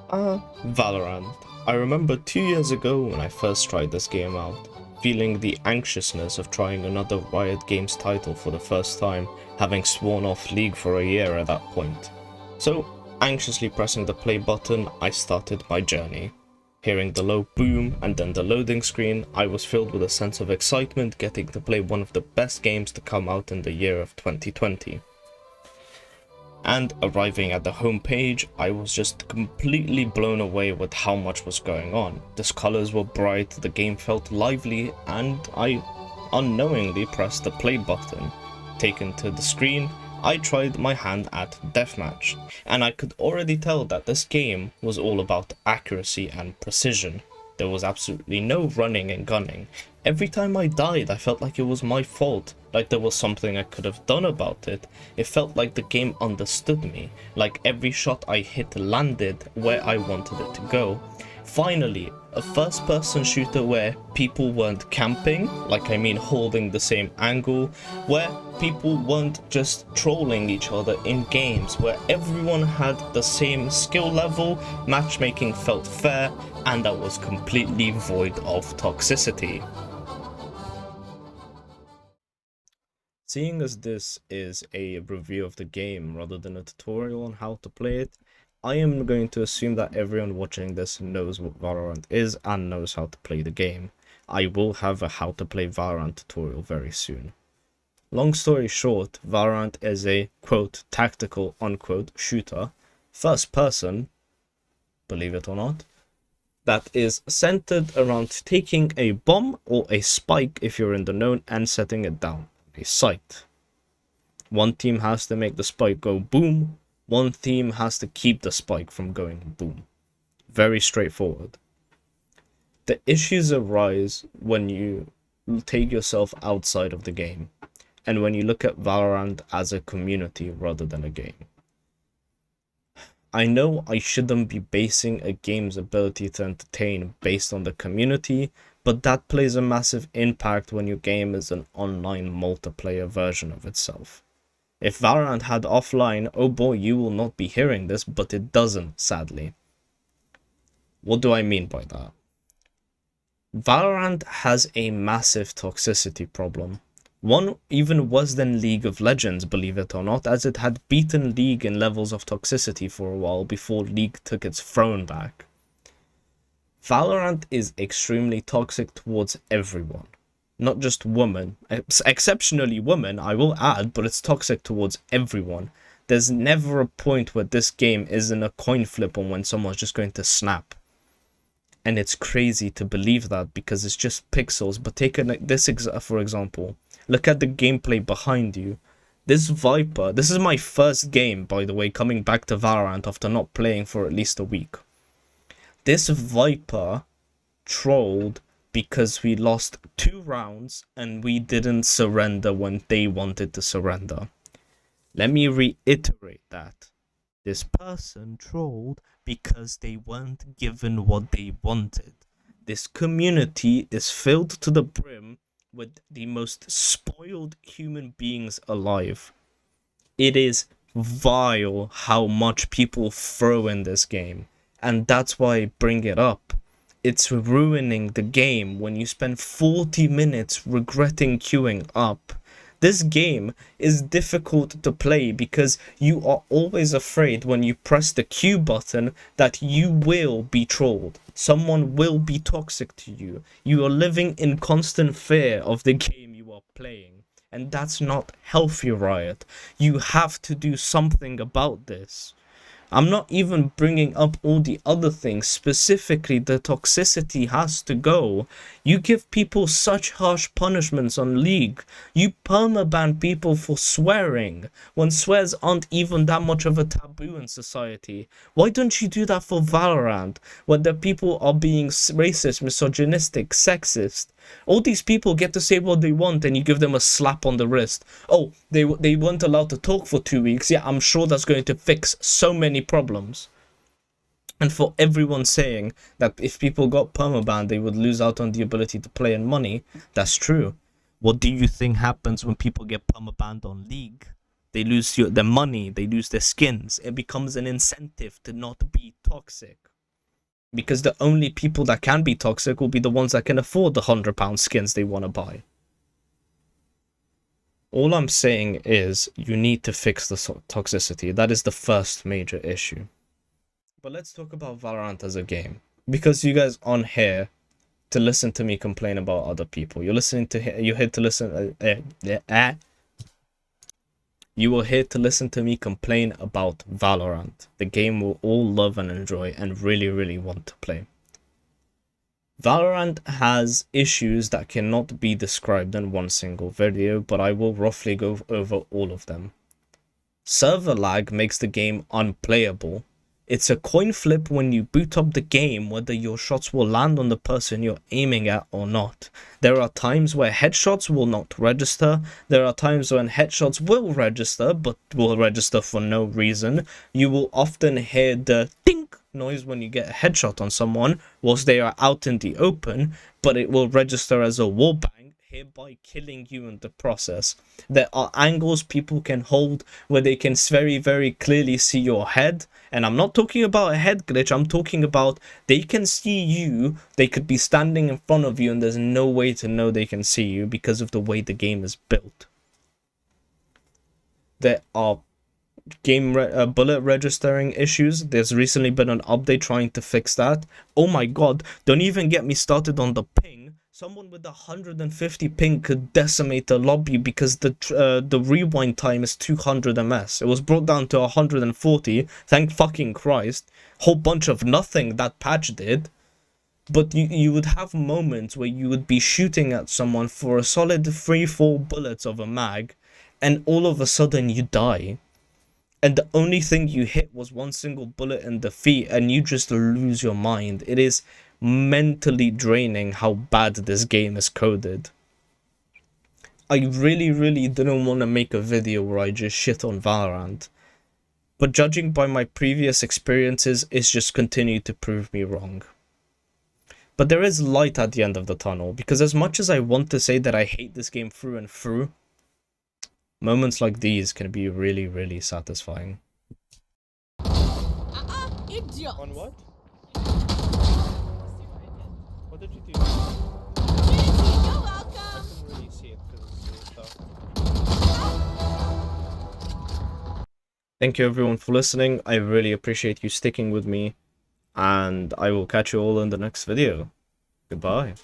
Valorant. I remember 2 years ago when I first tried this game out, feeling the anxiousness of trying another Riot Games title for the first time, having sworn off League for a year at that point. So, anxiously pressing the play button, I started my journey. Hearing the low boom and then the loading screen, I was filled with a sense of excitement getting to play one of the best games to come out in the year of 2020. And arriving at the homepage, I was just completely blown away with how much was going on. The colors were bright, the game felt lively, and I unknowingly pressed the play button. Taken to the screen, I tried my hand at deathmatch, and I could already tell that this game was all about accuracy and precision. There was absolutely no running and gunning. Every time I died, I felt like it was my fault, like there was something I could have done about it. It felt like the game understood me, like every shot I hit landed where I wanted it to go. Finally, a first-person shooter where people weren't camping, like I mean holding the same angle, where people weren't just trolling each other in games, where everyone had the same skill level, matchmaking felt fair, and that was completely void of toxicity. Seeing as this is a review of the game rather than a tutorial on how to play it, I am going to assume that everyone watching this knows what Valorant is and knows how to play the game. I will have a how to play Valorant tutorial very soon. Long story short, Valorant is a quote tactical unquote shooter, first person, believe it or not, that is centered around taking a bomb or a spike if you're in the known and setting it down, a site. One team has to make the spike go boom, one team has to keep the spike from going boom. Very straightforward. The issues arise when you take yourself outside of the game, and when you look at Valorant as a community rather than a game. I know I shouldn't be basing a game's ability to entertain based on the community, but that plays a massive impact when your game is an online multiplayer version of itself. If Valorant had offline, oh boy, you will not be hearing this, but it doesn't, sadly. What do I mean by that? Valorant has a massive toxicity problem. One even worse than League of Legends, believe it or not, as it had beaten League in levels of toxicity for a while before League took its throne back. Valorant is extremely toxic towards everyone. Not just women, exceptionally women, I will add, but it's toxic towards everyone. There's never a point where this game isn't a coin flip on when someone's just going to snap. And it's crazy to believe that because it's just pixels, but take this for example. Look at the gameplay behind you. This Viper, this is my first game, by the way, coming back to Valorant after not playing for at least a week. This Viper trolled because we lost 2 rounds and we didn't surrender when they wanted to surrender. Let me reiterate that. This person trolled because they weren't given what they wanted. This community is filled to the brim with the most spoiled human beings alive. It is vile how much people throw in this game, and that's why I bring it up. It's ruining the game when you spend 40 minutes regretting queuing up. This game is difficult to play because you are always afraid when you press the Q button that you will be trolled. Someone will be toxic to you. You are living in constant fear of the game you are playing. And that's not healthy, Riot. You have to do something about this. I'm not even bringing up all the other things, specifically the toxicity has to go. You give people such harsh punishments on League. You permaban people for swearing, when swears aren't even that much of a taboo in society. Why don't you do that for Valorant, where the people are being racist, misogynistic, sexist? All these people get to say what they want and you give them a slap on the wrist. Oh, they weren't allowed to talk for 2 weeks. Yeah, I'm sure that's going to fix so many problems. And for everyone saying that if people got permabanned, they would lose out on the ability to play and money, that's true. What do you think happens when people get permabanned on League? They lose their money, they lose their skins. It becomes an incentive to not be toxic. Because the only people that can be toxic will be the ones that can afford the £100 skins they want to buy. All I'm saying is you need to fix the toxicity. That is the first major issue. But let's talk about Valorant as a game. Because you guys aren't here to listen to me complain about other people. You're here to listen. You are here to listen to me complain about Valorant, the game we'll all love and enjoy and really, really want to play. Valorant has issues that cannot be described in one single video, but I will roughly go over all of them. Server lag makes the game unplayable. It's a coin flip when you boot up the game whether your shots will land on the person you're aiming at or not. There are times where headshots will not register. There are times when headshots will register but will register for no reason. You will often hear the dink noise when you get a headshot on someone whilst they are out in the open, but it will register as a wallbang, hereby killing you in the process. There are angles people can hold where they can very, very clearly see your head. And I'm not talking about a head glitch, I'm talking about they can see you, they could be standing in front of you and there's no way to know they can see you because of the way the game is built. There are bullet registering issues. There's recently been an update trying to fix that. Oh my god, don't even get me started on the ping. Someone with 150 ping could decimate a lobby because the rewind time is 200 ms. It was brought down to 140. Thank fucking Christ. Whole bunch of nothing that patch did. But you would have moments where you would be shooting at someone for a solid 3-4 bullets of a mag, and all of a sudden you die. And the only thing you hit was one single bullet in the feet, and you just lose your mind. It is mentally draining how bad this game is coded. I really didn't want to make a video where I just shit on Valorant, but judging by my previous experiences, it's just continued to prove me wrong. But there is light at the end of the tunnel, because as much as I want to say that I hate this game through and through, moments like these can be really satisfying. Idiot! On what? What did you do? You're welcome! I couldn't really see it because it's dark. Thank you everyone for listening. I really appreciate you sticking with me, and I will catch you all in the next video. Goodbye.